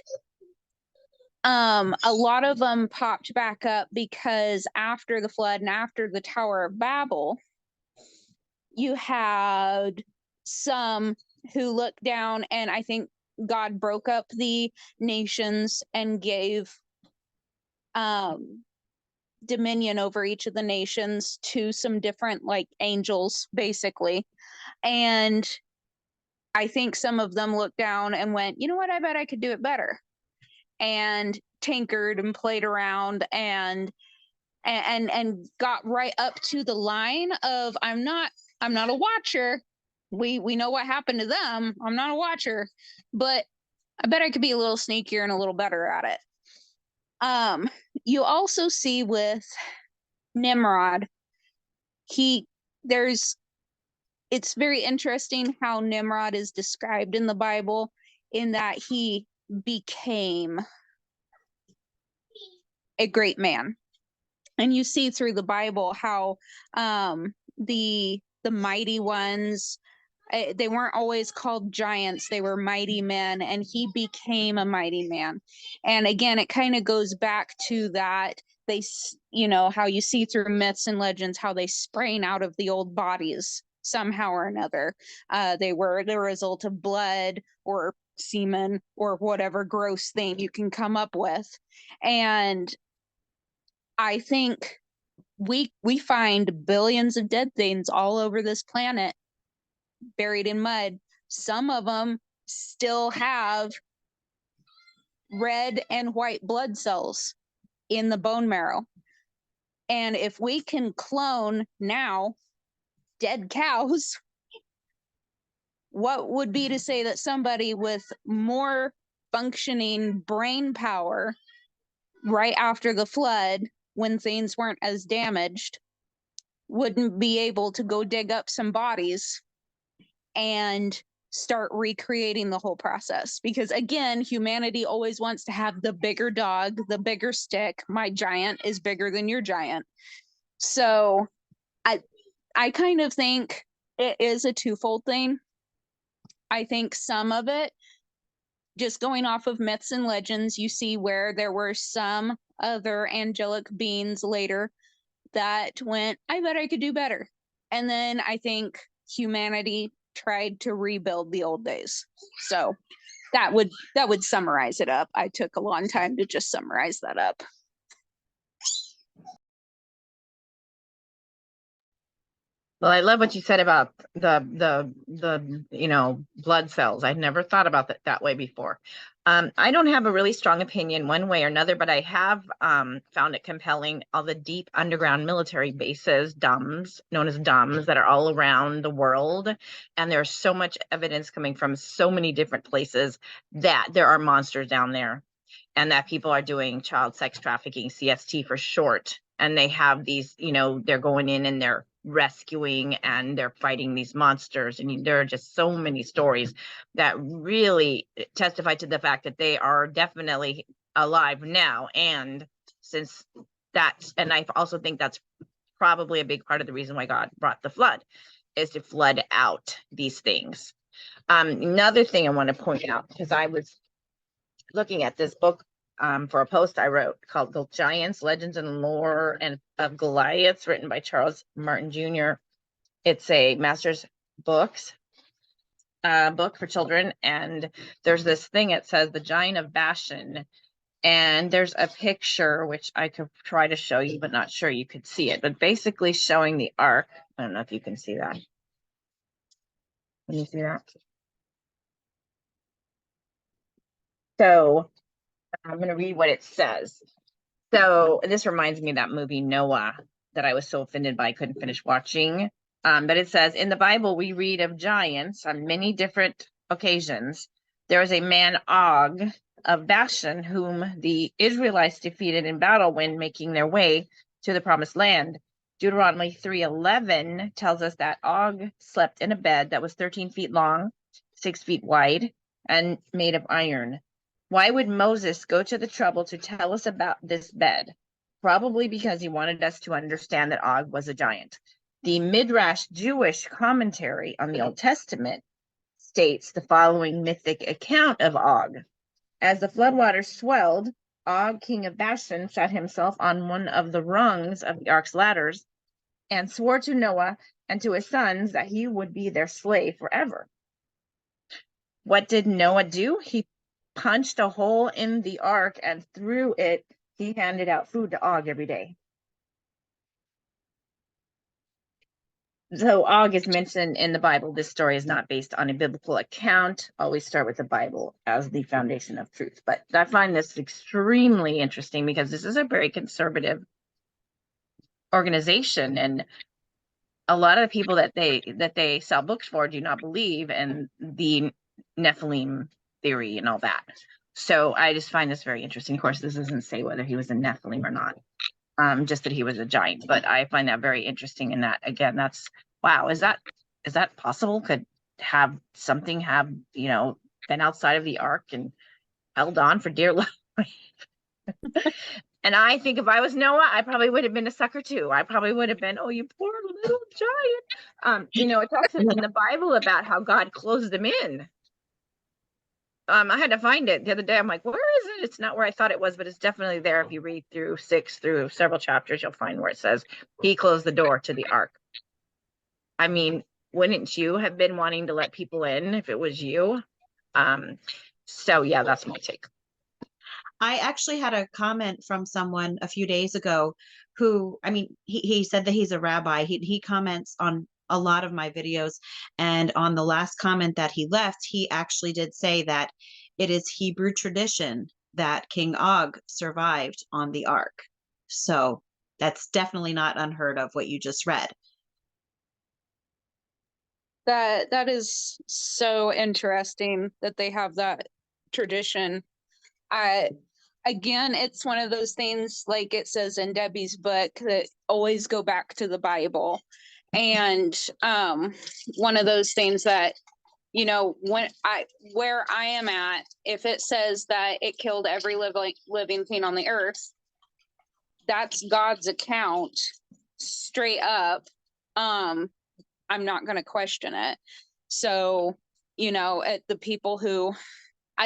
a lot of them popped back up because after the flood and after the Tower of Babel, you had some who looked down, and I think God broke up the nations and gave dominion over each of the nations to some different like angels, basically. And I think some of them looked down and went, you know what, I bet I could do it better, and tinkered and played around and got right up to the line of, I'm not a watcher. We know what happened to them. I'm not a watcher, but I bet I could be a little sneakier and a little better at it. You also see with Nimrod, it's very interesting how Nimrod is described in the Bible, in that he became a great man. And you see through the Bible how the mighty ones, they weren't always called giants, they were mighty men, and he became a mighty man. And again, it kind of goes back to that, how you see through myths and legends how they sprang out of the old bodies somehow or another. They were the result of blood or semen or whatever gross thing you can come up with. And I think we find billions of dead things all over this planet, buried in mud. Some of them still have red and white blood cells in the bone marrow. And if we can clone now dead cows, what would be to say that somebody with more functioning brain power right after the flood, when things weren't as damaged, wouldn't be able to go dig up some bodies and start recreating the whole process? Because again, humanity always wants to have the bigger dog, the bigger stick. My giant is bigger than your giant. So I kind of think it is a twofold thing. I think some of it, just going off of myths and legends, you see where there were some other angelic beings later that went, I bet I could do better. And then I think humanity tried to rebuild the old days. So that would summarize it up. I took a long time to just summarize that up. Well, I love what you said about the blood cells. I'd never thought about that way before. I don't have a really strong opinion one way or another, but I have found it compelling all the deep underground military bases, DUMBs, known as DUMBs, that are all around the world. And there's so much evidence coming from so many different places that there are monsters down there, and that people are doing child sex trafficking, CST for short. And they have these, they're going in and they're rescuing and they're fighting these monsters. And there are just so many stories that really testify to the fact that they are definitely alive now. And since that's, and I also think that's probably a big part of the reason why God brought the flood, is to flood out these things. Another thing I want to point out, because I was looking at this book for a post I wrote called Giants, Legends and Lore of Goliaths, written by Charles Martin Jr. It's a master's books book for children. And there's this thing, it says the Giant of Bashan. And there's a picture, which I could try to show you, but not sure you could see it, but basically showing the ark. I don't know if you can see that. Can you see that? So I'm going to read what it says. So this reminds me of that movie Noah that I was so offended by I couldn't finish watching. But it says, in the Bible, we read of giants on many different occasions. There was a man, Og of Bashan, whom the Israelites defeated in battle when making their way to the promised land. Deuteronomy 3:11 tells us that Og slept in a bed that was 13 feet long, 6 feet wide, and made of iron. Why would Moses go to the trouble to tell us about this bed? Probably because he wanted us to understand that Og was a giant. The Midrash Jewish commentary on the Old Testament states the following mythic account of Og. As the floodwaters swelled, Og, king of Bashan, sat himself on one of the rungs of the ark's ladders and swore to Noah and to his sons that he would be their slave forever. What did Noah do? He punched a hole in the ark, and through it, he handed out food to Og every day. So Og is mentioned in the Bible. This story is not based on a biblical account. Always start with the Bible as the foundation of truth. But I find this extremely interesting because this is a very conservative organization, and a lot of the people that they sell books for do not believe in the Nephilim theory and all that. So I just find this very interesting. Of course, this doesn't say whether he was a Nephilim or not, just that he was a giant. But I find that very interesting. In that, again, that's wow. Is that possible? Could have something been outside of the ark and held on for dear life? And I think if I was Noah, I probably would have been a sucker too. I probably would have been, oh, you poor little giant. It talks in the Bible about how God closed them in. I had to find it the other day. I'm like, where is it? It's not where I thought it was, but it's definitely there. If you read through 6 through several chapters, you'll find where it says he closed the door to the ark. I mean, wouldn't you have been wanting to let people in if it was you? So yeah, that's my take. I actually had a comment from someone a few days ago who, I mean, he said that he's a rabbi. He comments on a lot of my videos. And on the last comment that he left, he actually did say that it is Hebrew tradition that King Og survived on the ark. So that's definitely not unheard of what you just read. That is so interesting that they have that tradition. Again, it's one of those things, like it says in Debbie's book, that always go back to the Bible. And one of those things that, where I am at, if it says that it killed every living thing on the earth, that's God's account straight up. I'm not going to question it. So, the people who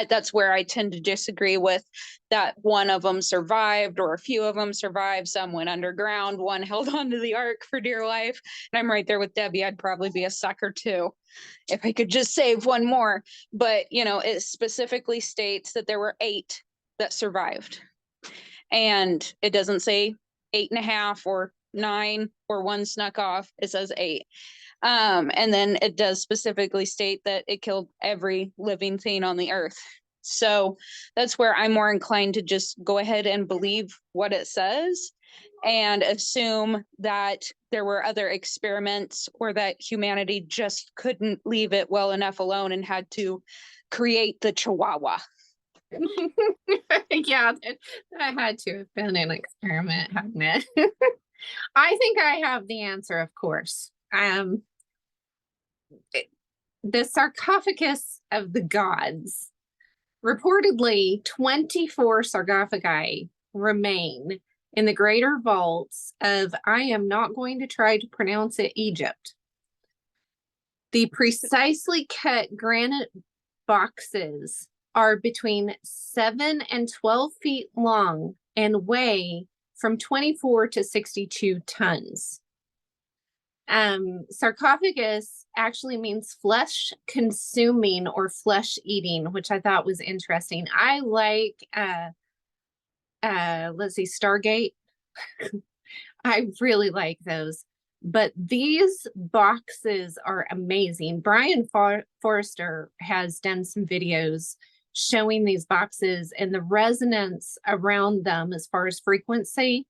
that's where I tend to disagree with that. One of them survived, or a few of them survived. Some went underground. One held onto the ark for dear life. And I'm right there with Debbie. I'd probably be a sucker too if I could just save one more. But, you know, it specifically states that there were 8 that survived. And it doesn't say 8.5 or 9 or 1 snuck off. It says 8. And then it does specifically state that it killed every living thing on the earth. So that's where I'm more inclined to just go ahead and believe what it says and assume that there were other experiments, or that humanity just couldn't leave it well enough alone and had to create the Chihuahua. Yeah, that had to have been an experiment, hadn't it? I think I have the answer, of course. The sarcophagus of the gods. Reportedly, 24 sarcophagi remain in the greater vaults of, I am not going to try to pronounce it, Egypt. The precisely cut granite boxes are between 7 and 12 feet long and weigh from 24 to 62 tons. Sarcophagus actually means flesh consuming or flesh eating, which I thought was interesting. I like, let's see, Stargate. I really like those. But these boxes are amazing. Brian Forrester has done some videos showing these boxes and the resonance around them as far as frequency.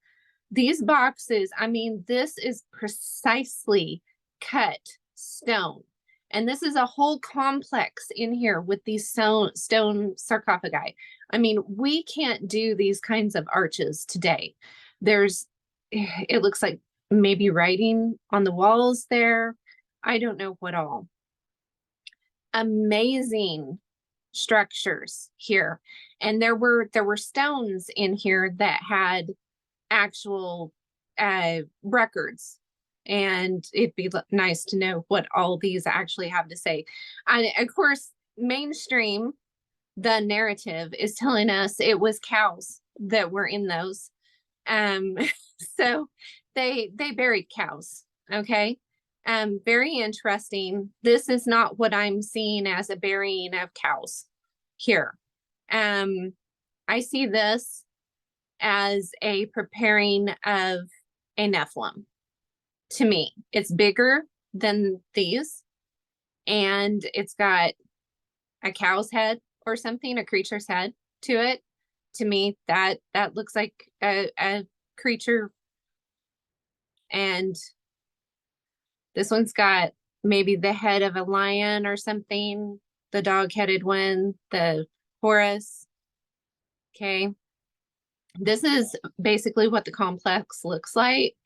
These boxes, I mean, this is precisely cut stone. And this is a whole complex in here with these stone sarcophagi. I mean, we can't do these kinds of arches today. It looks like maybe writing on the walls there. I don't know what all. Amazing structures here. And there were stones in here that had actual records, and it'd be nice to know what all these actually have to say. And of course, mainstream, the narrative is telling us it was cows that were in those. So they buried cows. Okay. Very interesting. This is not what I'm seeing as a burying of cows here. I see this as a preparing of a Nephilim. To me, it's bigger than these, and it's got a cow's head or something, a creature's head to it. To me, that looks like a creature. And this one's got maybe the head of a lion or something, the dog-headed one, the Horus. Okay. This is basically what the complex looks like.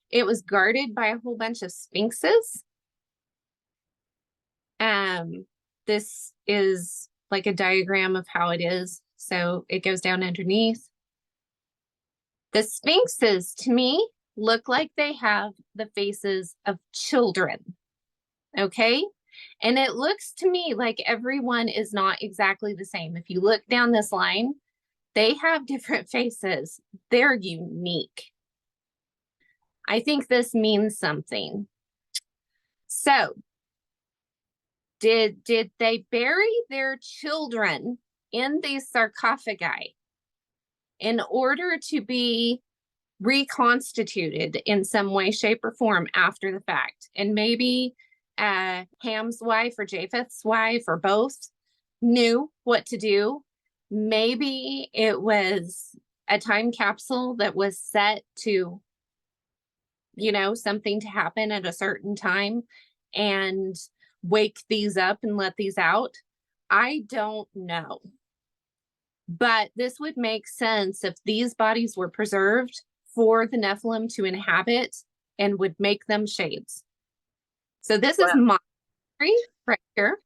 It was guarded by a whole bunch of sphinxes. This is like a diagram of how it is. So it goes down underneath. The sphinxes, to me, look like they have the faces of children. Okay? And it looks to me like everyone is not exactly the same. If you look down this line, they have different faces. They're unique. I think this means something. So, did they bury their children in these sarcophagi in order to be reconstituted in some way, shape, or form after the fact? And maybe Ham's wife or Japheth's wife or both knew what to do. Maybe it was a time capsule that was set to, you know, something to happen at a certain time and wake these up and let these out. I don't know. But this would make sense if these bodies were preserved for the Nephilim to inhabit and would make them shades. So this is my theory right here.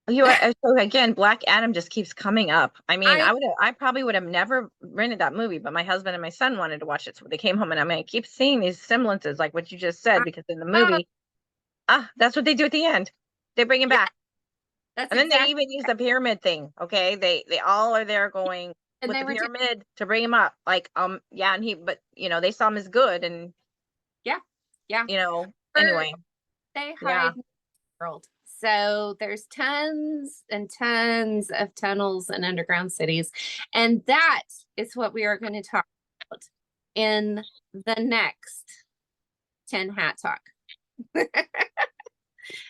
So again, Black Adam just keeps coming up. I mean, I probably would have never rented that movie, but my husband and my son wanted to watch it, so they came home, and I keep seeing these semblances, like what you just said, because in the movie, that's what they do at the end. They bring him back. That's And then exactly. they even use the pyramid thing. Okay. They all are there going And with they the were pyramid to bring him up. Like, yeah. And but they saw him as good. And, yeah, yeah. Anyway, They yeah. hide in the world. So there's tons and tons of tunnels and underground cities. And that is what we are going to talk about in the next 10 Hat Talk.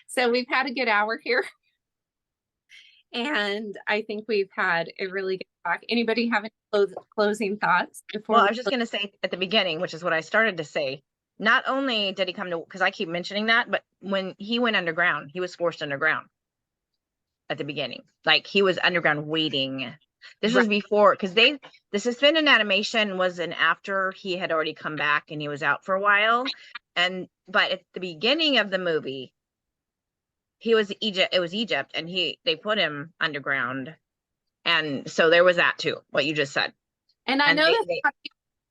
So we've had a good hour here. And I think we've had a really good talk. Anybody have any closing thoughts before? Well, I was just going to say at the beginning, which is what I started to say, not only did he come to, because I keep mentioning that, but when he went underground, he was forced underground at the beginning. Like, he was underground waiting. This was before, because the suspended animation was after he had already come back and he was out for a while. But at the beginning of the movie, it was Egypt, and they put him underground. And so there was that too, what you just said. And I know that's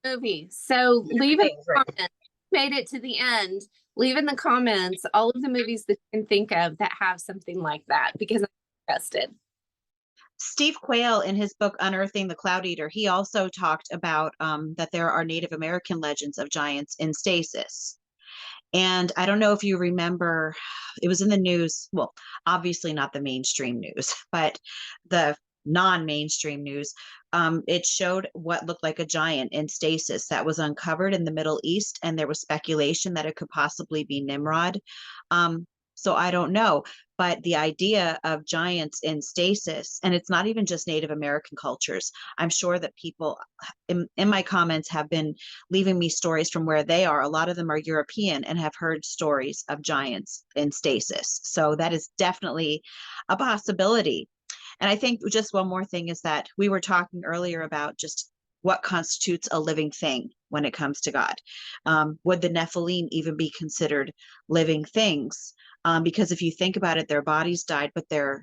a movie, so leave in the comments. Made it to the end. Leave in the comments all of the movies that you can think of that have something like that, because I'm interested. Steve Quayle, in his book Unearthing the Cloud Eater, he also talked about that there are Native American legends of giants in stasis. And I don't know if you remember, it was in the news. Well, obviously not the mainstream news, but the non-mainstream news. It showed what looked like a giant in stasis that was uncovered in the Middle East, and there was speculation that it could possibly be Nimrod. So I don't know, but the idea of giants in stasis, and it's not even just Native American cultures. I'm sure that people in my comments have been leaving me stories from where they are. A lot of them are European and have heard stories of giants in stasis. So that is definitely a possibility. And I think just one more thing is that we were talking earlier about just what constitutes a living thing when it comes to God. Would the Nephilim even be considered living things? Because if you think about it, their bodies died, but they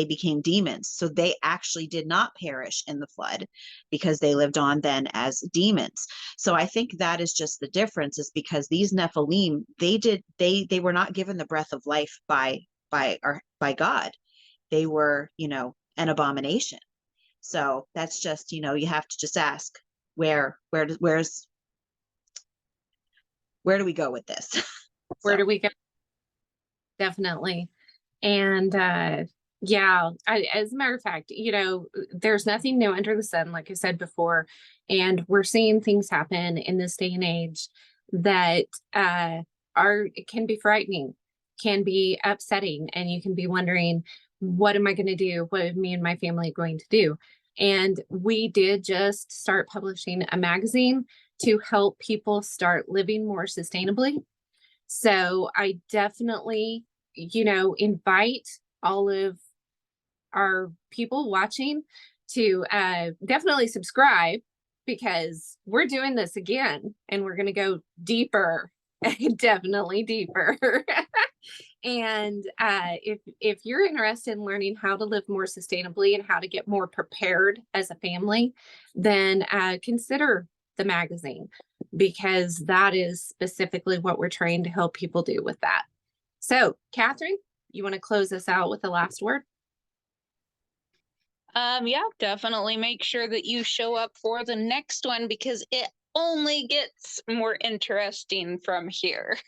became demons. So they actually did not perish in the flood because they lived on then as demons. So I think that is just the difference, is because these Nephilim, they were not given the breath of life by God. They were, an abomination. So that's just, you have to just ask where do we go with this? Where do we go? Definitely. And yeah, as a matter of fact, there's nothing new under the sun, like I said before, and we're seeing things happen in this day and age that can be frightening, can be upsetting, and you can be wondering, what am I going to do? What are me and my family going to do? And we did just start publishing a magazine to help people start living more sustainably. So I definitely, invite all of our people watching to definitely subscribe, because we're doing this again and we're going to go deeper, definitely deeper. And if you're interested in learning how to live more sustainably and how to get more prepared as a family, then consider the magazine, because that is specifically what we're trying to help people do with that. So, Catherine, you want to close us out with the last word? Yeah, definitely make sure that you show up for the next one, because it only gets more interesting from here.